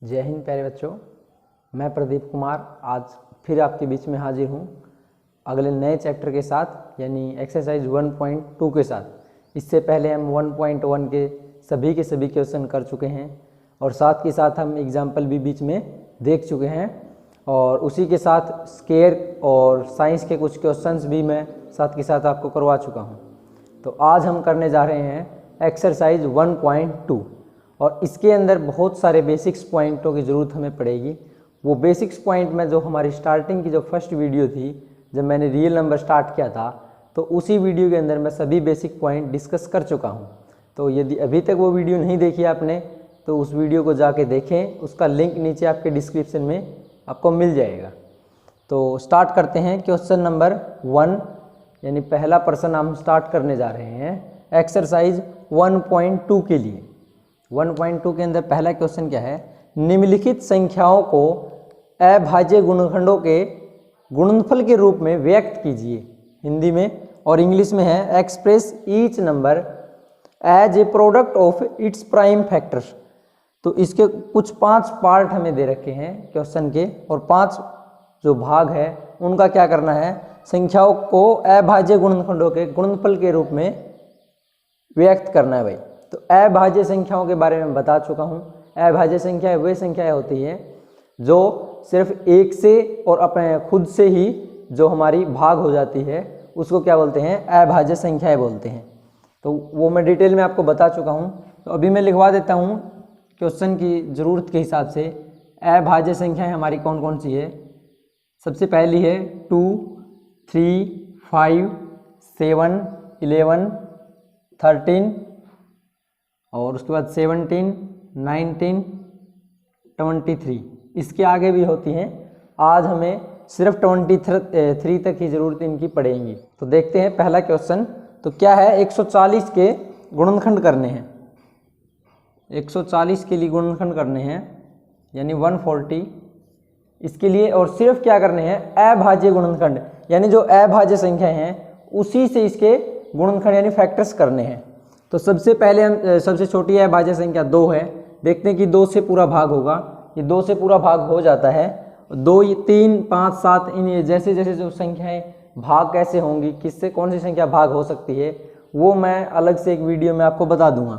जय हिंद प्यारे बच्चों, मैं प्रदीप कुमार आज फिर आपके बीच में हाजिर हूँ अगले नए चैप्टर के साथ, यानी एक्सरसाइज 1.2 के साथ। इससे पहले हम 1.1 के सभी क्वेश्चन कर चुके हैं और साथ के साथ हम एग्जाम्पल भी बीच में देख चुके हैं और उसी के साथ स्केयर और साइंस के कुछ क्वेश्चंस भी मैं साथ के साथ आपको करवा चुका हूँ। तो आज हम करने जा रहे हैं एक्सरसाइज 1.2 और इसके अंदर बहुत सारे बेसिक्स पॉइंटों की ज़रूरत हमें पड़ेगी। वो बेसिक्स पॉइंट में जो हमारी स्टार्टिंग की जो फर्स्ट वीडियो थी, जब मैंने रियल नंबर स्टार्ट किया था, तो उसी वीडियो के अंदर मैं सभी बेसिक पॉइंट डिस्कस कर चुका हूँ। तो यदि अभी तक वो वीडियो नहीं देखी आपने तो उस वीडियो को जाके देखें, उसका लिंक नीचे आपके डिस्क्रिप्शन में आपको मिल जाएगा। तो स्टार्ट करते हैं क्वेश्चन नंबर 1, यानी पहला प्रश्न हम स्टार्ट करने जा रहे हैं एक्सरसाइज 1.2 के लिए। 1.2 के अंदर पहला क्वेश्चन क्या है? निम्नलिखित संख्याओं को अभाज्य गुणनखंडों के गुणनफल के रूप में व्यक्त कीजिए। हिंदी में और इंग्लिश में है express each number as a product of its prime factors. तो इसके कुछ 5 पार्ट हमें दे रखे हैं क्वेश्चन के और 5 जो भाग है उनका क्या करना है, संख्याओं को अभाज्य गुणनखंडों के गुणनफल के रूप में व्यक्त करना है भाई। तो अभाज्य संख्याओं के बारे में बता चुका हूँ। अभाज्य संख्याएं वे संख्याएं होती हैं जो सिर्फ एक से और अपने खुद से ही जो हमारी भाग हो जाती है उसको क्या बोलते हैं? अभाज्य संख्याएं बोलते हैं। तो वो मैं डिटेल में आपको बता चुका हूँ। तो अभी मैं लिखवा देता हूँ क्वेश्चन की ज़रूरत के हिसाब से। अभाज्य संख्याएं हमारी कौन कौन सी है? सबसे पहली है 2, 3, 5, 7, 11, 13 और उसके बाद 17, 19, 23। इसके आगे भी होती हैं। आज हमें सिर्फ 23 तक ही ज़रूरत इनकी पड़ेगी। तो देखते हैं पहला क्वेश्चन। तो क्या है? 140 के गुणनखंड करने हैं। 140 के लिए गुणनखंड करने हैं, यानी 140 इसके लिए। और सिर्फ क्या करने हैं? अभाज्य गुणनखंड, यानी जो अभाज्य संख्याएं हैं उसी से इसके गुणनखंड यानी फैक्टर्स करने हैं। तो सबसे पहले हम सबसे छोटी अभाज्य संख्या 2 है। देखते हैं कि 2 से पूरा भाग होगा। ये 2 से पूरा भाग हो जाता है। 2, 3, 5, 7 इन जैसे जैसे जो संख्याएं भाग कैसे होंगी, किससे कौन सी संख्या भाग हो सकती है, वो मैं अलग से एक वीडियो में आपको बता दूंगा।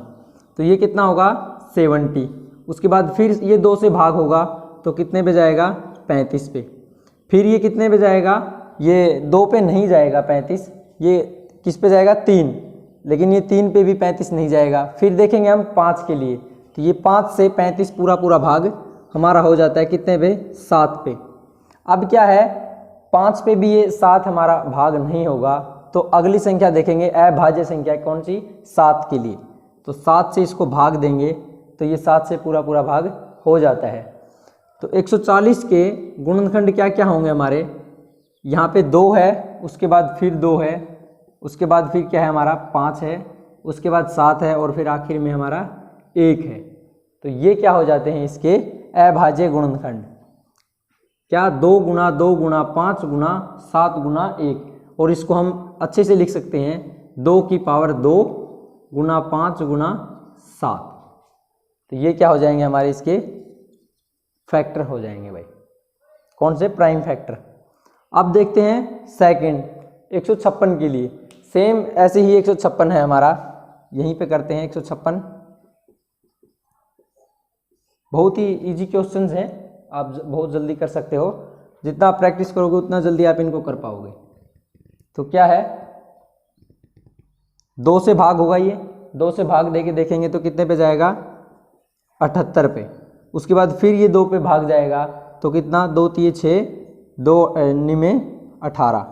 तो ये कितना होगा? 70। उसके बाद फिर ये 2 से भाग होगा तो कितने पे जाएगा? 35 पे। फिर ये कितने पे जाएगा? ये 2 पे नहीं जाएगा 35, ये किस पे जाएगा? 3। लेकिन ये 3 पे भी 35 नहीं जाएगा। फिर देखेंगे हम 5 के लिए, तो ये 5 से 35 पूरा भाग हमारा हो जाता है कितने पे? 7 पे। अब क्या है, 5 पे भी ये 7 हमारा भाग नहीं होगा, तो अगली संख्या देखेंगे अभाज्य संख्या कौन सी? 7 के लिए। तो 7 से इसको भाग देंगे तो ये 7 से पूरा भाग हो जाता है। तो 140 के गुणनखंड क्या क्या होंगे हमारे? यहाँ पे 2 है, उसके बाद फिर 2 है, उसके बाद फिर क्या है हमारा? 5 है, उसके बाद 7 है और फिर आखिर में हमारा 1 है। तो ये क्या हो जाते हैं इसके अभाज्य गुणनखंड? क्या? 2 गुना 2 गुना 5 गुना 7 गुना 1। और इसको हम अच्छे से लिख सकते हैं 2 की पावर 2 गुना 5 गुना 7। तो ये क्या हो जाएंगे हमारे? इसके फैक्टर हो जाएंगे भाई। कौन से? Prime factor. अब देखते हैं सेकंड 156 के लिए। सेम ऐसे ही 156 है हमारा, यहीं पे करते हैं 156। बहुत ही इजी क्वेश्चंस हैं, आप बहुत जल्दी कर सकते हो। जितना आप प्रैक्टिस करोगे उतना जल्दी आप इनको कर पाओगे। तो क्या है? 2 से भाग होगा, ये 2 से भाग देके देखेंगे तो कितने पे जाएगा? 78 पे। उसके बाद फिर ये 2 पे भाग जाएगा तो कितना? 2 3 6 2 में 18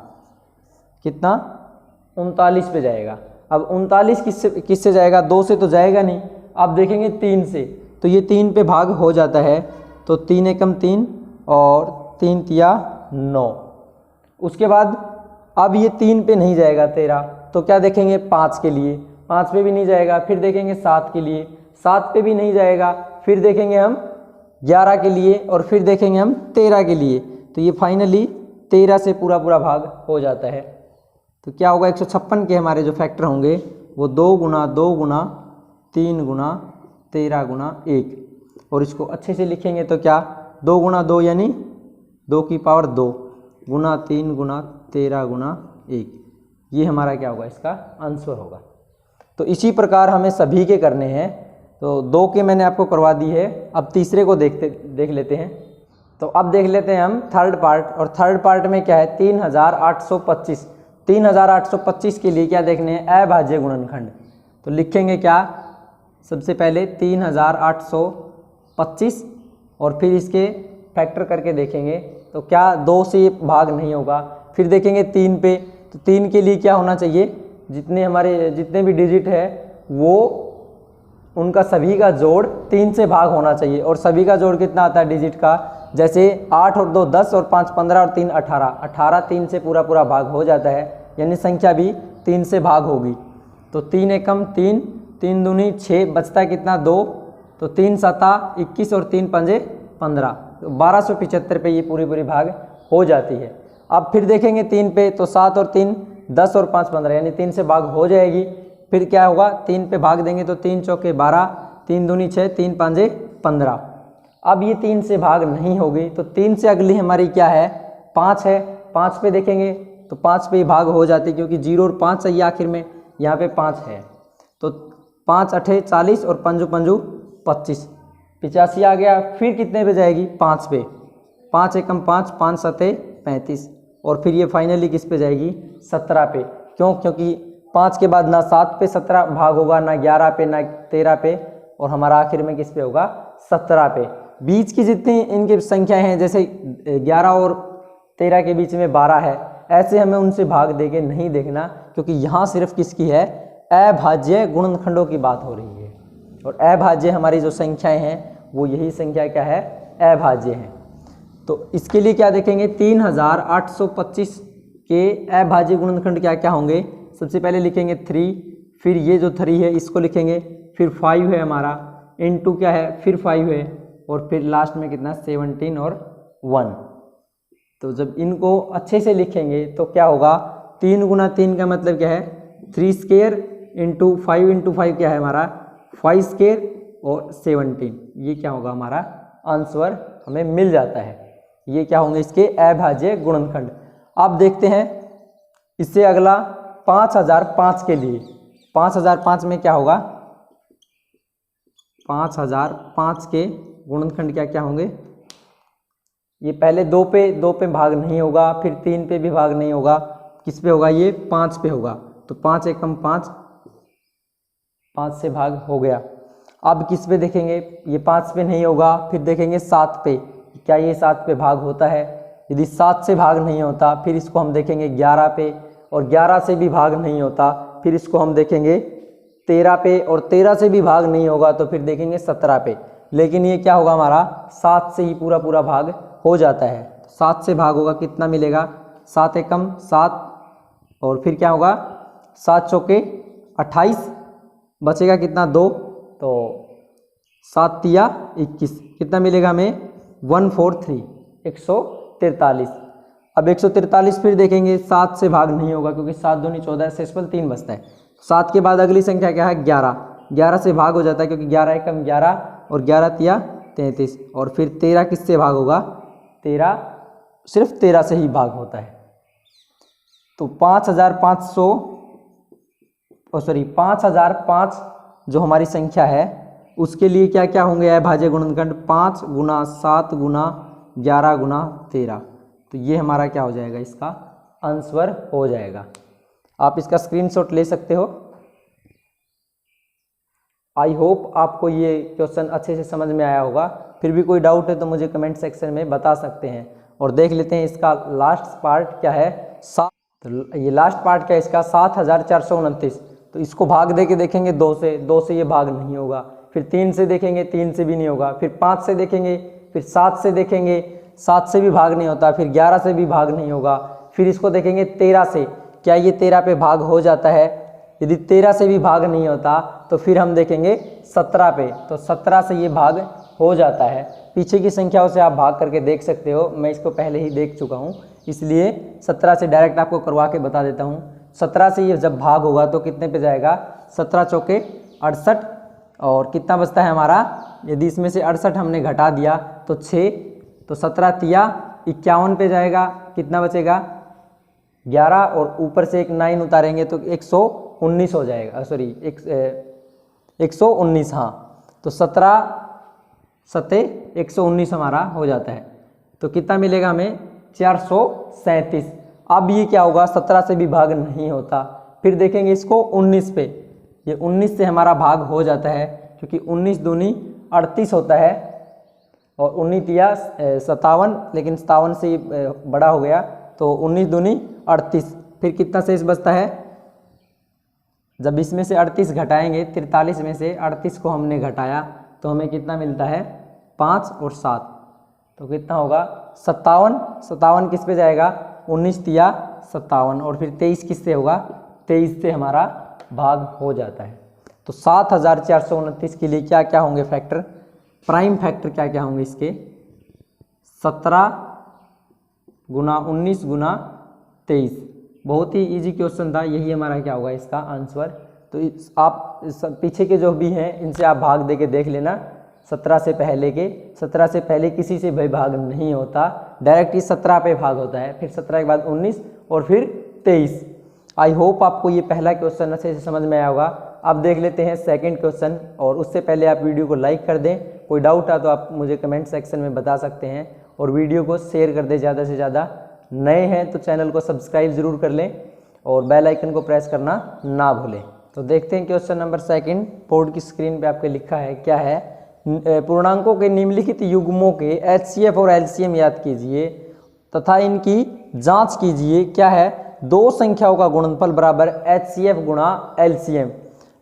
कितना? 39 पे जाएगा। अब 39 किससे जाएगा? 2 से तो जाएगा नहीं। अब देखेंगे 3 से, तो ये 3 पे भाग हो जाता है। तो 3 एकम 3 और 3 तिया 9। उसके बाद अब ये 3 पे नहीं जाएगा 13, तो क्या देखेंगे? 5 के लिए, 5 पे भी नहीं जाएगा। फिर देखेंगे 7 के लिए, 7 पे भी नहीं जाएगा। फिर देखेंगे हम 11 के लिए और फिर देखेंगे हम 13 के लिए। तो ये फाइनली 13 से पूरा भाग हो जाता है। तो क्या होगा? 156 के हमारे जो फैक्टर होंगे वो 2 गुना 2 गुना 3 गुना 13 गुना 1। और इसको अच्छे से लिखेंगे तो क्या 2 गुना 2 यानी 2 की पावर 2 गुना 3 गुना 13 गुना 1, ये हमारा क्या होगा, इसका आंसर होगा। तो इसी प्रकार हमें सभी के करने हैं। तो 2 के मैंने आपको करवा दी है, अब तीसरे को देख लेते हैं। तो अब देख लेते हैं हम थर्ड पार्ट, और थर्ड पार्ट में क्या है 3825। 3825 के लिए क्या देखने हैं, अभाज्य गुणनखंड। तो लिखेंगे क्या, सबसे पहले 3825 और फिर इसके फैक्टर करके देखेंगे तो क्या 2 से भाग नहीं होगा। फिर देखेंगे 3 पे, तो 3 के लिए क्या होना चाहिए, जितने भी डिजिट है वो उनका सभी का जोड़ 3 से भाग होना चाहिए। और सभी का जोड़ कितना आता है डिजिट का, जैसे 8 और 2 10 और 5 15 और 3 18, 18 3 से पूरा भाग हो जाता है, यानी संख्या भी 3 से भाग होगी। तो 3 एकम 3, 3 दूनी 6, बचता है कितना 2, तो 3 सता 21 और 3 पंजे 15, तो 1275 पे ये पूरी भाग हो जाती है। अब फिर देखेंगे 3 पे, तो 7 और 3 10 और 5 15, यानी 3 से भाग हो जाएगी। फिर क्या होगा, 3 पे भाग देंगे तो 3 चौके 12, 3 दूनी 6, 3 पाँचे 15। अब ये 3 से भाग नहीं होगी, तो 3 से अगली हमारी क्या है 5 है। 5 पे देखेंगे तो 5 पे ही भाग हो जाती, क्योंकि 0 और 5 चाहिए आखिर में, यहाँ पे 5 है। तो 5 अठे 40 और पंजू 25, 85 आ गया। फिर कितने पे जाएगी 5 पे, 5 एकम 5, 5 सते 35, और फिर ये फाइनली किस पे जाएगी 17 पे। क्यों, क्योंकि 5 के बाद ना 7 पे 17 भाग होगा, ना 11 पे, ना 13 पे, और हमारा आखिर में किस पे होगा 17 पे। बीच की जितनी इनकी संख्याएं हैं, जैसे 11 और 13 के बीच में 12 है, ऐसे हमें उनसे भाग देके नहीं देखना, क्योंकि यहाँ सिर्फ किसकी है, अभाज्य गुणनखंडों की बात हो रही है। और अभाज्य हमारी जो संख्याएं हैं वो यही संख्या क्या है, अभाज्य है। तो इसके लिए क्या देखेंगे, 3825 के अभाज्य गुणनखंड क्या क्या होंगे। सबसे पहले लिखेंगे 3, फिर ये जो 3 है इसको लिखेंगे, फिर 5 है हमारा, इनटू क्या है, फिर 5 है, और फिर लास्ट में कितना 17 और 1। तो जब इनको अच्छे से लिखेंगे तो क्या होगा, 3 गुना 3 का मतलब क्या है 3 स्क्वायर इंटू 5 क्या है हमारा 5 स्क्वायर और 17, ये क्या होगा हमारा आंसर हमें मिल जाता है। ये क्या होंगे इसके अभाज्य गुणनखंड। अब देखते हैं इससे अगला 5005 के लिए। 5005 में क्या होगा, 5005 के गुणनखंड क्या क्या होंगे। ये पहले 2 पे भाग नहीं होगा, फिर 3 पे भी भाग नहीं होगा, किस पे होगा, ये 5 पे होगा। तो 5 एकम 5, 5 से भाग हो गया। अब किस पे देखेंगे, ये 5 पे नहीं होगा, फिर देखेंगे 7 पे, क्या ये 7 पे भाग होता है। यदि 7 से भाग नहीं होता, फिर इसको हम देखेंगे 11 पे, और 11 से भी भाग नहीं होता, फिर इसको हम देखेंगे 13 पे, और 13 से भी भाग नहीं होगा तो फिर देखेंगे 17 पे। लेकिन ये क्या होगा हमारा 7 से ही पूरा भाग हो जाता है। 7 से भाग होगा, कितना मिलेगा 7 एकम 7, और फिर क्या होगा 7 चौके 28, बचेगा कितना 2, तो 7 तिया 21, कितना मिलेगा हमें 143, 143। अब 143 फिर देखेंगे 7 से भाग नहीं होगा, क्योंकि 7 दूनी 14, शेषफल 3 बचता है। 7 के बाद अगली संख्या क्या है 11, 11 से भाग हो जाता है, क्योंकि 11 एकम 11 और 11 तिया 33, और फिर 13 किससे भाग होगा, 13 सिर्फ 13 से ही भाग होता है। तो 5005 जो हमारी संख्या है उसके लिए क्या क्या होंगे अभाज्य गुणनखंड, 5 गुना 7 गुना 11 गुना 13। तो ये हमारा क्या हो जाएगा, इसका आंसर हो जाएगा। आप इसका स्क्रीनशॉट ले सकते हो। आई होप आपको ये क्वेश्चन अच्छे से समझ में आया होगा। फिर भी कोई डाउट है तो मुझे कमेंट सेक्शन में बता सकते हैं। और देख लेते हैं इसका लास्ट पार्ट क्या है, तो ये लास्ट पार्ट क्या है इसका 7429। तो इसको भाग दे के देखेंगे 2 से ये भाग नहीं होगा, फिर 3 से देखेंगे 3 से भी नहीं होगा, फिर 5 से देखेंगे, फिर 7 से देखेंगे 7 से भी भाग नहीं होता, फिर 11 से भी भाग नहीं होगा, फिर इसको देखेंगे 13 से, क्या ये 13 पे भाग हो जाता है। यदि 13 से भी भाग नहीं होता तो फिर हम देखेंगे 17 पे, तो 17 से ये भाग हो जाता है। पीछे की संख्याओं से आप भाग करके देख सकते हो, मैं इसको पहले ही देख चुका हूँ, इसलिए 17 से डायरेक्ट आपको करवा के बता देता हूँ। 17 से ये जब भाग होगा तो कितने पे जाएगा, 17 चौके 68, और कितना बचता है हमारा, यदि इसमें से 68 हमने घटा दिया तो 6, तो 17 तिया 51 पे जाएगा, कितना बचेगा 11, और ऊपर से एक 9 उतारेंगे तो 119 हो जाएगा, सॉरी 119, हाँ, तो 17 सते 119 हमारा हो जाता है। तो कितना मिलेगा हमें 437। अब ये क्या होगा, 17 से भी भाग नहीं होता, फिर देखेंगे इसको 19 पे, ये 19 से हमारा भाग हो जाता है, क्योंकि 19 दूनी 38 होता है, और 19 तिया 57, लेकिन 57 से बड़ा हो गया, तो 19 दूनी 38, फिर कितना शेष बचता है, जब इसमें से 38 घटाएंगे, 43 में से 38 को हमने घटाया तो हमें कितना मिलता है 5 और 7, तो कितना होगा 57, 57 किस पे जाएगा 19 तिया 57, और फिर 23 किससे होगा, 23 से हमारा भाग हो जाता है। तो 7429 के लिए क्या क्या होंगे फैक्टर, प्राइम फैक्टर क्या क्या होंगे इसके, 17 गुना 19 गुना 23। बहुत ही इजी क्वेश्चन था, यही हमारा क्या होगा इसका आंसर। तो आप पीछे के जो भी हैं इनसे आप भाग दे के देख लेना, 17 से पहले के, 17 से पहले किसी से भाई भाग नहीं होता, डायरेक्ट ही 17 पे भाग होता है, फिर 17 के बाद 19 और फिर 23। आई होप आपको ये पहला क्वेश्चन अच्छे से समझ में आया होगा। अब देख लेते हैं सेकंड क्वेश्चन, और उससे पहले आप वीडियो को लाइक कर दें, कोई डाउट है तो आप मुझे कमेंट सेक्शन में बता सकते हैं, और वीडियो को शेयर कर दें ज़्यादा से ज़्यादा। नए हैं तो चैनल को सब्सक्राइब ज़रूर कर लें, और बेल आइकन को प्रेस करना ना भूलें। तो देखते हैं क्वेश्चन नंबर सेकंड, बोर्ड की स्क्रीन पे आपके लिखा है, क्या है, पूर्णांकों के निम्नलिखित युग्मों के HCF और LCM याद कीजिए तथा इनकी जांच कीजिए। क्या है, दो संख्याओं का गुणनफल बराबर HCF गुणा LCM।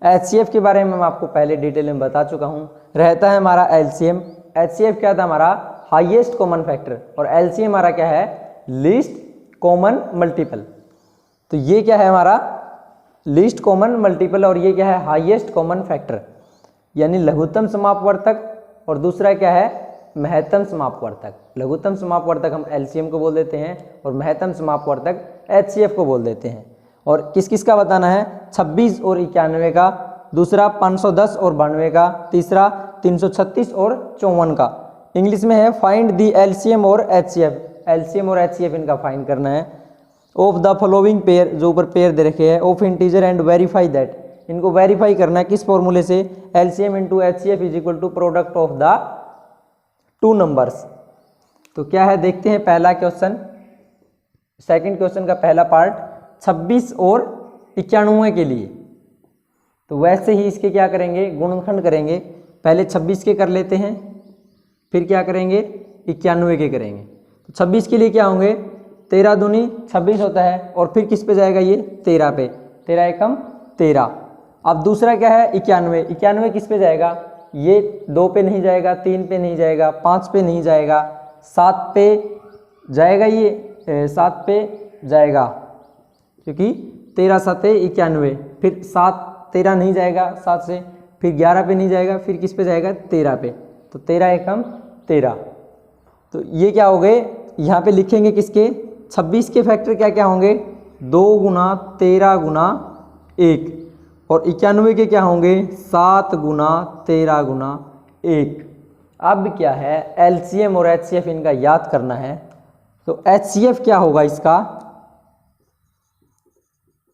HCF के बारे में मैं आपको पहले डिटेल में बता चुका हूँ, रहता है हमारा LCM। HCF क्या था हमारा, हाईएस्ट कॉमन फैक्टर, और LCM हमारा क्या है, लीस्ट कॉमन मल्टीपल। तो ये क्या है हमारा लीस्ट कॉमन मल्टीपल, और ये क्या है हाईएस्ट कॉमन फैक्टर, यानी लघुत्तम समापवर्तक, और दूसरा क्या है महत्तम समापवर्तक। लघुत्तम समापवर्तक हम LCM को बोल देते हैं, और महत्तम समापवर्तक HCF को बोल देते हैं। और किस किस का बताना है, 26 और 91 का, दूसरा 510 और 92 का, तीसरा 336 और 54 का। इंग्लिश में है फाइंड दी LCM और HCF। LCM और HCF इनका फाइंड करना है। ऑफ द फॉलोइंग पेयर, जो ऊपर पेयर दे रखे हैं, of integer and verify that, इनको वेरीफाई करना है किस फॉर्मूले से, LCM into HCF is equal to product of the two numbers. तो क्या है देखते हैं पहला क्वेश्चन, सेकंड क्वेश्चन का पहला पार्ट, 26 और 91 के लिए। तो वैसे ही इसके क्या करेंगे, गुणनखंड करेंगे। पहले 26 के कर लेते हैं, फिर क्या करेंगे 91 के करेंगे। तो 26 के लिए क्या होंगे, 13 दूनी 26 होता है, और फिर किस पे जाएगा ये 13 पे, 13 एकम 13। अब दूसरा क्या है 91, 91 किस पे जाएगा, ये 2 पे नहीं जाएगा, 3 पे नहीं जाएगा, 5 पे नहीं जाएगा, 7 पे जाएगा, ये 7 पे जाएगा, क्योंकि 13 सते 91, फिर 7 13 नहीं जाएगा 7 से, फिर 11 पे नहीं जाएगा, फिर किस पे जाएगा 13 पे, तो 13 एकम 13। तो ये क्या हो गए, यहाँ पे लिखेंगे किसके, 26 के फैक्टर क्या क्या होंगे, 2 गुना 13 गुना 1, और 91 के क्या होंगे 7 गुना 13 गुना 1। अब क्या है LCM और HCF इनका याद करना है। तो HCF क्या होगा इसका,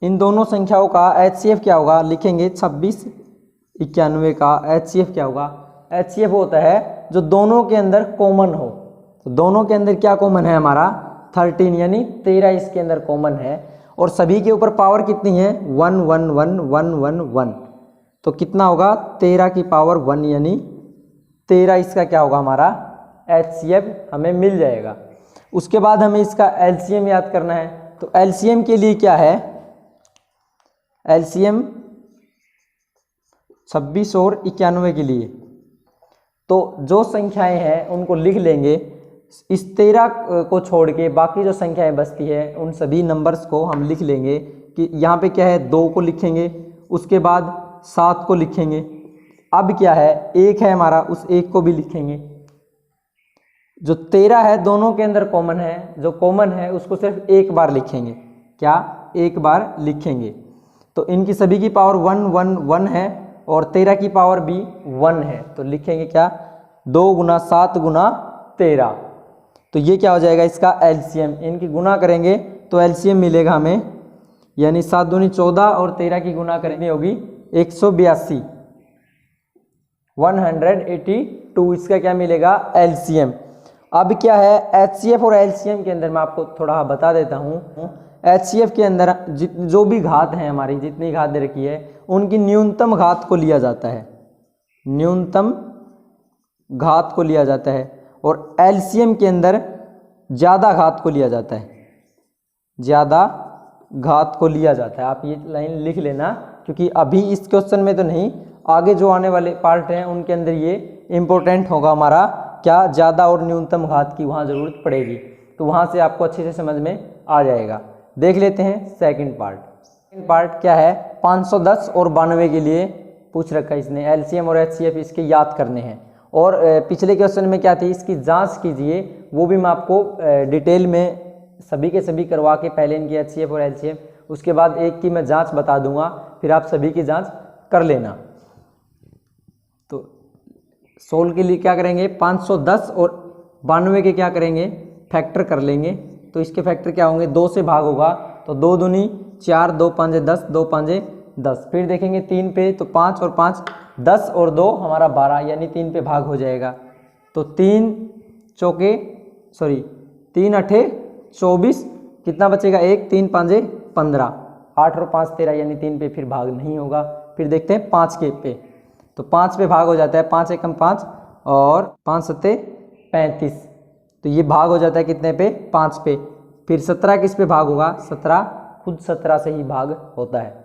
इन दोनों संख्याओं का HCF क्या होगा, लिखेंगे 26 91 का HCF क्या होगा, HCF होता है जो दोनों के अंदर कॉमन हो। तो दोनों के अंदर क्या कॉमन है हमारा 13, यानी 13 इसके अंदर कॉमन है, और सभी के ऊपर पावर कितनी है 1 1 1 1 1 1, तो कितना होगा 13 की पावर 1, यानी 13 इसका क्या होगा हमारा HCF हमें मिल जाएगा। उसके बाद हमें इसका LCM याद करना है। तो LCM के लिए क्या है, LCM 26 और 91 के लिए, तो जो संख्याएं हैं उनको लिख लेंगे, इस 13 को छोड़ के बाकी जो संख्याएं बचती है उन सभी नंबर्स को हम लिख लेंगे। कि यहाँ पे क्या है 2 को लिखेंगे, उसके बाद 7 को लिखेंगे, अब क्या है 1 है हमारा, उस 1 को भी लिखेंगे। जो 13 है दोनों के अंदर कॉमन है, जो कॉमन है उसको सिर्फ एक बार लिखेंगे, क्या एक बार लिखेंगे। तो इनकी सभी की पावर 1 1 1 है, और 13 की पावर भी 1 है, तो लिखेंगे क्या 2 गुना 7 गुना 13। तो ये क्या हो जाएगा इसका एलसीएम, इनकी गुना करेंगे तो एलसीएम मिलेगा हमें, यानी 7 दूनी 14 और 13 की गुना करेंगे होगी 182, 182, इसका क्या मिलेगा एलसीएम। अब क्या है एचसीएफ और एलसीएम के अंदर मैं आपको थोड़ा बता देता हूँ। एचसीएफ के अंदर जो भी घात है हमारी, जितनी घात दे रखी है उनकी न्यूनतम घात को लिया जाता है, न्यूनतम घात को लिया जाता है, और एलसीएम के अंदर ज़्यादा घात को लिया जाता है, ज़्यादा घात को लिया जाता है। आप ये लाइन लिख लेना, क्योंकि अभी इस क्वेश्चन में तो नहीं, आगे जो आने वाले पार्ट हैं उनके अंदर ये इम्पोर्टेंट होगा हमारा, क्या ज़्यादा और न्यूनतम घात की वहाँ ज़रूरत पड़ेगी, तो वहाँ से आपको अच्छे से समझ में आ जाएगा। देख लेते हैं सेकंड पार्ट। सेकंड पार्ट क्या है, 510 और 92 के लिए पूछ रखा है इसने, एलसीएम और एचसीएफ इसके याद करने हैं। और पिछले क्वेश्चन में क्या थी, इसकी जांच कीजिए, वो भी मैं आपको डिटेल में सभी के सभी करवा के, पहले इनकी एचसीएफ और एलसीएम, उसके बाद एक की मैं जांच बता दूंगा, फिर आप सभी की जांच कर लेना। तो सोल्व के लिए क्या करेंगे, 510 और 92 के क्या करेंगे, फैक्टर कर लेंगे। तो इसके फैक्टर क्या होंगे, 2 से भाग होगा तो 2 दूनी 4, 2 5 10, 2 5 10। फिर देखेंगे 3 पे, तो 5 और 5 10 और 2 हमारा 12, यानी 3 पे भाग हो जाएगा। तो 3 8 24, कितना बचेगा 1, 3 5 15, 8 और 5 13, यानी 3 पे फिर भाग नहीं होगा। फिर देखते हैं 5 के पे, तो 5 पे भाग हो जाता है, 5 एकम 5 और 5 सत्ते 35, तो ये भाग हो जाता है कितने पे, 5 पे। फिर 17 किस पे भाग होगा, 17 खुद 17 से ही भाग होता है।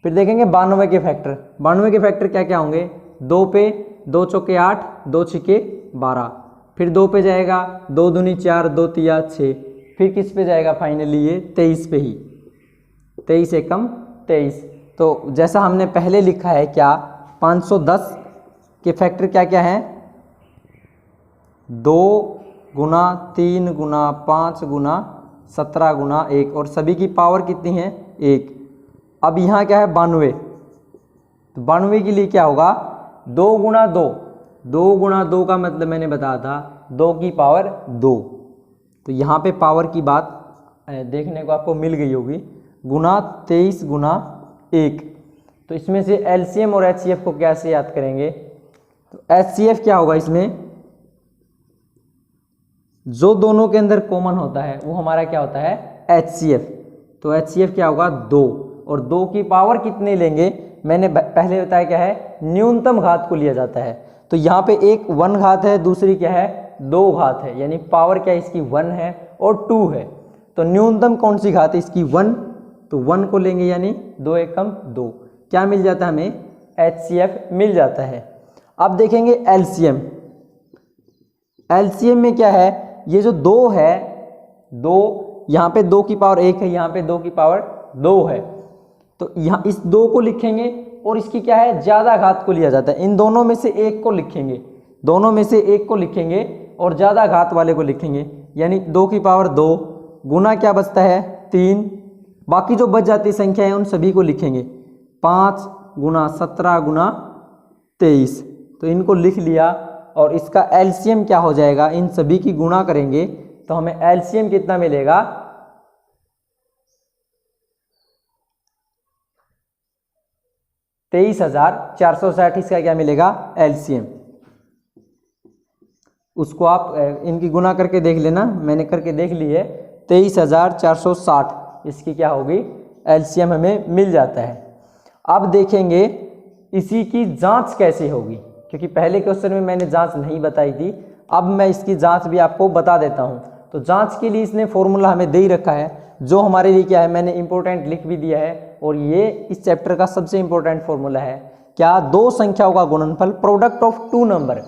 फिर देखेंगे 92 के फैक्टर। 92 के फैक्टर क्या क्या होंगे, 2 पे, 2 चौके 8, 2 छिके 12, फिर 2 पे जाएगा, 2 दूनी 4, 2 तिया 6, फिर किस पे जाएगा फाइनली ये 23 पे ही, 23 एकम 23। तो जैसा हमने पहले लिखा है, क्या 510 के फैक्टर क्या क्या हैं, 2 गुना 3 गुना 5 गुना 17 गुना 1, और सभी की पावर कितनी है 1। अब यहाँ क्या है 92, तो 92 के लिए क्या होगा 2 गुना 2, 2 गुना 2 का मतलब मैंने बताया था 2 की पावर 2। तो यहाँ पे पावर की बात देखने को आपको मिल गई होगी, गुना 23 गुना 1। तो इसमें से एलसीएम और एचसीएफ को कैसे याद करेंगे, तो एचसीएफ क्या होगा, इसमें जो दोनों के अंदर कॉमन होता है वो हमारा क्या होता है एचसीएफ। तो एचसीएफ क्या होगा 2, और 2 की पावर कितने लेंगे, मैंने पहले बताया क्या है न्यूनतम घात को लिया जाता है। तो यहाँ पे एक 1 घात है, दूसरी क्या है 2 घात है, यानी पावर क्या इसकी 1 है और 2 है। तो न्यूनतम कौन सी घात है इसकी 1, तो 1 को लेंगे, यानी 2 एकम 2, क्या मिल जाता है हमें एचसीएफ मिल जाता है। अब देखेंगे एलसीएम। एलसीएम में क्या है, ये जो 2 है, 2 यहाँ पे 2 की पावर 1 है, यहाँ पे 2 की पावर 2 है, तो यहाँ इस 2 को लिखेंगे और इसकी क्या है ज़्यादा घात को लिया जाता है। इन दोनों में से एक को लिखेंगे, दोनों में से एक को लिखेंगे और ज़्यादा घात वाले को लिखेंगे, यानी 2 की पावर 2 गुना क्या बचता है 3, बाकी जो बच जाती संख्या है उन सभी को लिखेंगे, 5 गुना 17 गुना 23। तो इनको लिख लिया, और इसका एलसीएम क्या हो जाएगा, इन सभी की गुणा करेंगे तो हमें एलसीएम कितना मिलेगा 23,460। इसका क्या मिलेगा एलसीएम, उसको आप इनकी गुना करके देख लेना, मैंने करके देख ली है, 23,460 इसकी क्या होगी एलसीएम हमें मिल जाता है। अब देखेंगे इसी की जांच कैसे होगी, क्योंकि पहले क्वेश्चन में मैंने जांच नहीं बताई थी, अब मैं इसकी जांच भी आपको बता देता हूं। तो जांच के लिए इसने फॉर्मूला हमें दे ही रखा है, जो हमारे लिए क्या है मैंने इंपॉर्टेंट लिख भी दिया है, और ये इस चैप्टर का सबसे इंपॉर्टेंट फॉर्मूला है। क्या, 2 संख्याओं का गुणनफल, प्रोडक्ट ऑफ 2 नंबर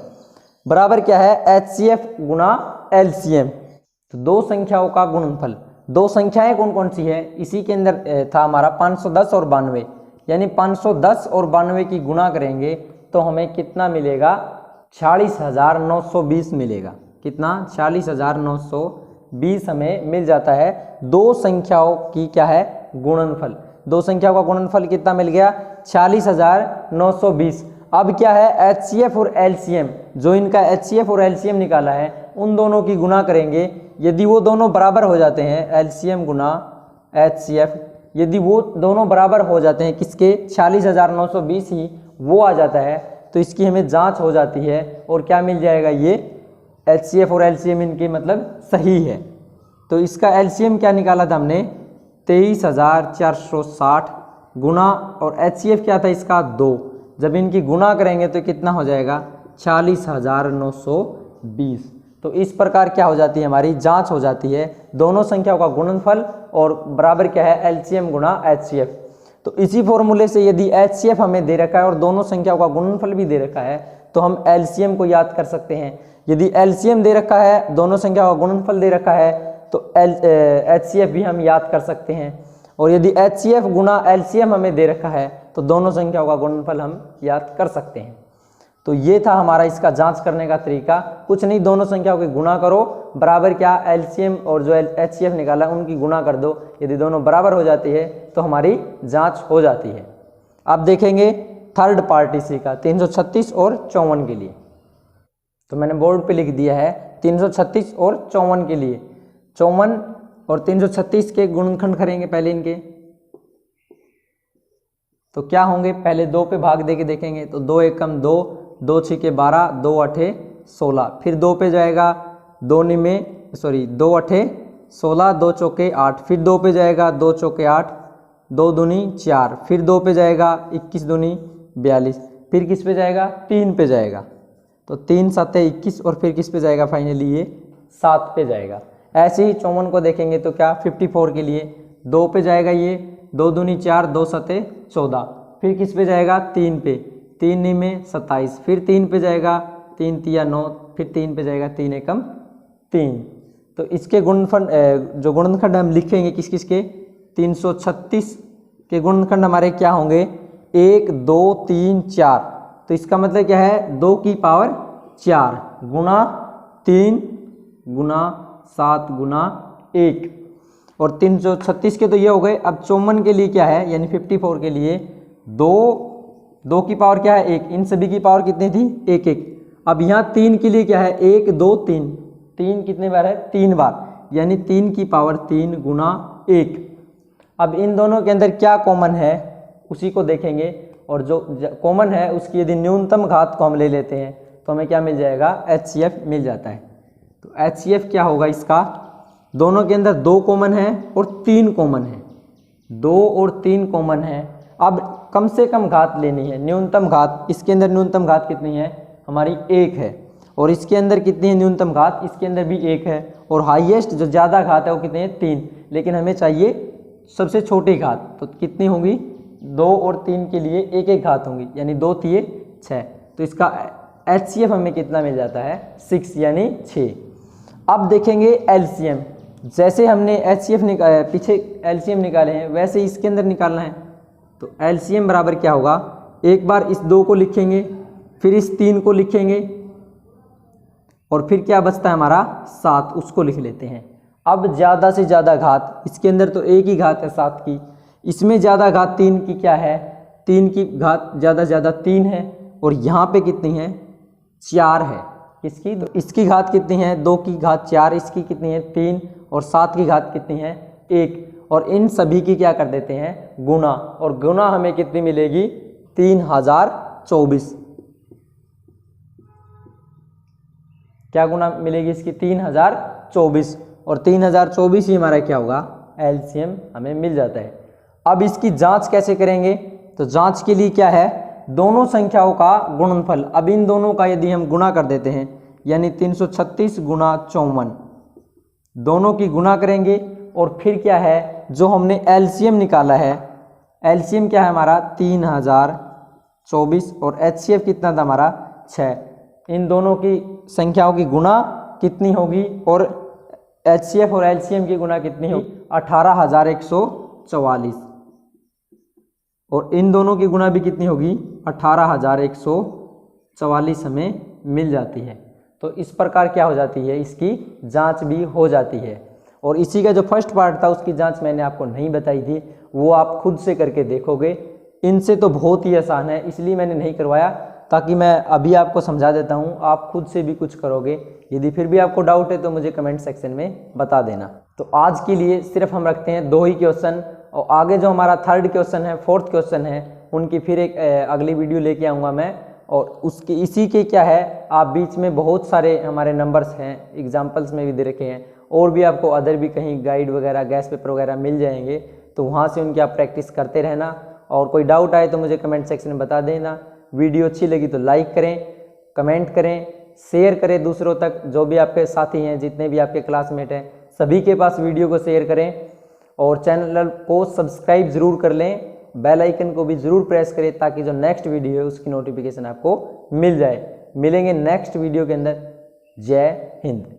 बराबर क्या है एचसीएफ गुना एलसीएम। तो 2 संख्याओं का गुणनफल, 2 संख्याएं कौन कौन सी है, इसी के अंदर था हमारा 510 और 92, यानी 510 और 92 की गुणा करेंगे तो हमें कितना मिलेगा 46,920 मिलेगा। कितना 46,920 हमें मिल जाता है 2 संख्याओं की क्या है गुणनफल। दो संख्याओं का गुणनफल कितना मिल गया 46,920। अब क्या है HCF और LCM, जो इनका HCF और LCM निकाला है उन दोनों की गुना करेंगे। यदि वो दोनों बराबर हो जाते हैं LCM गुना HCF, यदि वो दोनों बराबर हो जाते हैं किसके 46,920 ही वो आ जाता है तो इसकी हमें जांच हो जाती है और क्या मिल जाएगा ये HCF और LCM इनके मतलब सही है। तो इसका LCM क्या निकाला था हमने 23,460 गुना और HCF क्या था इसका 2। जब इनकी गुना करेंगे तो कितना हो जाएगा 40,920। तो इस प्रकार क्या हो जाती है हमारी जांच हो जाती है दोनों संख्याओं का गुणनफल और बराबर क्या है LCM गुना HCF। तो इसी फॉर्मूले से यदि HCF हमें दे रखा है और दोनों संख्याओं का गुणनफल भी दे रखा है तो हम LCM को याद कर सकते हैं। यदि LCM दे रखा है दोनों संख्याओं का गुणनफल दे रखा है तो HCF भी हम याद कर सकते हैं। और यदि HCF गुना LCM हमें दे रखा है तो दोनों संख्याओं का गुणनफल हम याद कर सकते हैं। तो ये था हमारा इसका जांच करने का तरीका। कुछ नहीं, दोनों संख्याओं की गुणा करो, बराबर क्या LCM और जो HCF निकाला उनकी गुणा कर दो। यदि दोनों बराबर हो जाती है तो हमारी जांच हो जाती है। अब देखेंगे थर्ड पार्ट इसी का 336 और 54 के लिए। तो मैंने बोर्ड पे लिख दिया है 336 और 54 के लिए। 54 और 336 के गुणनखंड करेंगे पहले इनके। तो क्या होंगे, पहले 2 पे भाग दे के देखेंगे तो 2 एकम 2, 2 छिके 12, 2 अठे 16। फिर 2 पे जाएगा 2 अठे 16, 2 चौके 8। फिर 2 पे जाएगा 2 चौके 8, 2 दूनी 4। फिर 2 पे जाएगा 21 दूनी 42। फिर किस पे जाएगा 3 पे जाएगा तो 3 7 21 और फिर किस पे जाएगा फाइनली ये 7 पे जाएगा। ऐसे ही 54 को देखेंगे तो क्या 54 के लिए 2 पे जाएगा ये 2 दूनी 4, 2 7 14। फिर किस पे जाएगा 3 पे, 3 में 27। फिर 3 पे जाएगा 3 तिया 9। फिर 3 पे जाएगा 3 एकम 3। तो इसके गुणनफल जो गुणनखंड हम लिखेंगे किस किस के 336 के गुणनखंड हमारे क्या होंगे 1 2 3 4। तो इसका मतलब क्या है 2 की पावर 4 गुना 3 गुना 7 गुना 1। और 336 के तो ये हो गए। अब 54 के लिए क्या है यानी 54 के लिए 2 की पावर क्या है 1। इन सभी की पावर कितनी थी 1 1। अब यहाँ 3 के लिए क्या है 1 2 3। 3 कितने बार है 3 बार यानी 3 की पावर 3 गुना 1। अब इन दोनों के अंदर क्या कॉमन है उसी को देखेंगे और जो कॉमन है उसकी यदि न्यूनतम घात को हम ले लेते हैं तो हमें क्या मिल जाएगा HCF मिल जाता है। तो HCF क्या होगा इसका, दोनों के अंदर 2 कॉमन है और 3 कॉमन है। 2 और 3 कॉमन है। अब कम से कम घात लेनी है, न्यूनतम घात। इसके अंदर न्यूनतम घात कितनी है हमारी 1 है और इसके अंदर कितनी है न्यूनतम घात, इसके अंदर भी 1 है। और हाईएस्ट जो ज़्यादा घात है वो कितनी है 3। लेकिन हमें चाहिए सबसे छोटी घात, तो कितनी होगी 2 और 3 के लिए 1 1 घात होंगी यानी 2 तिये 6। तो इसका HCF हमें कितना मिल जाता है 6 यानी 6। अब देखेंगे LCM। जैसे हमने HCF पीछे LCM निकाले हैं वैसे इसके अंदर निकालना है। तो LCM बराबर क्या होगा, एक बार इस 2 को लिखेंगे फिर इस 3 को लिखेंगे और फिर क्या बचता है हमारा 7, उसको लिख लेते हैं। अब ज़्यादा से ज़्यादा घात, इसके अंदर तो 1 ही घात है 7 की, इसमें ज़्यादा घात 3 की क्या है 3 की घात ज़्यादा 3 है और यहाँ पे कितनी है 4 है। इसकी तो इसकी घात कितनी है 2 की घात 4, इसकी कितनी है 3 और 7 की घात कितनी है 1। और इन सभी की क्या कर देते हैं गुना, और गुना हमें कितनी मिलेगी 3024। क्या गुना मिलेगी इसकी 3024 और 3024 ही हमारा क्या होगा LCM हमें मिल जाता है। अब इसकी जांच कैसे करेंगे, तो जांच के लिए क्या है दोनों संख्याओं का गुणनफल। अब इन दोनों का यदि हम गुणा कर देते हैं यानी 336 गुना 54, दोनों की गुणा करेंगे और फिर क्या है जो हमने LCM निकाला है, LCM क्या है हमारा 3024 और HCF कितना था हमारा 6। इन दोनों की संख्याओं की गुणा कितनी होगी और HCF और LCM की गुणा कितनी होगी 18,144 और इन दोनों की गुणा भी कितनी होगी 18,144 हमें मिल जाती है। तो इस प्रकार क्या हो जाती है इसकी जांच भी हो जाती है। और इसी का जो फर्स्ट पार्ट था उसकी जांच मैंने आपको नहीं बताई थी वो आप खुद से करके देखोगे। इनसे तो बहुत ही आसान है, इसलिए मैंने नहीं करवाया, ताकि मैं अभी आपको समझा देता हूँ, आप खुद से भी कुछ करोगे। यदि फिर भी आपको डाउट है तो मुझे कमेंट सेक्शन में बता देना। तो आज के लिए सिर्फ हम रखते हैं 2 ही क्वेश्चन, और आगे जो हमारा 3rd क्वेश्चन है, 4th क्वेश्चन है, उनकी फिर एक अगली वीडियो लेके आऊँगा मैं। और उसके इसी के क्या है, आप बीच में बहुत सारे हमारे नंबर्स हैं, एग्जाम्पल्स में भी दे रखे हैं, और भी आपको अदर भी कहीं गाइड वगैरह, गैस पेपर वगैरह मिल जाएंगे, तो वहाँ से उनकी आप प्रैक्टिस करते रहना। और कोई डाउट आए तो मुझे कमेंट सेक्शन में बता देना। वीडियो अच्छी लगी तो लाइक करें, कमेंट करें, शेयर करें दूसरों तक, जो भी आपके साथी हैं, जितने भी आपके क्लासमेट हैं, सभी के पास वीडियो को शेयर करें। और चैनल को सब्सक्राइब ज़रूर कर लें, बेल आइकन को भी ज़रूर प्रेस करें, ताकि जो नेक्स्ट वीडियो है उसकी नोटिफिकेशन आपको मिल जाए। मिलेंगे नेक्स्ट वीडियो के अंदर। जय हिंद।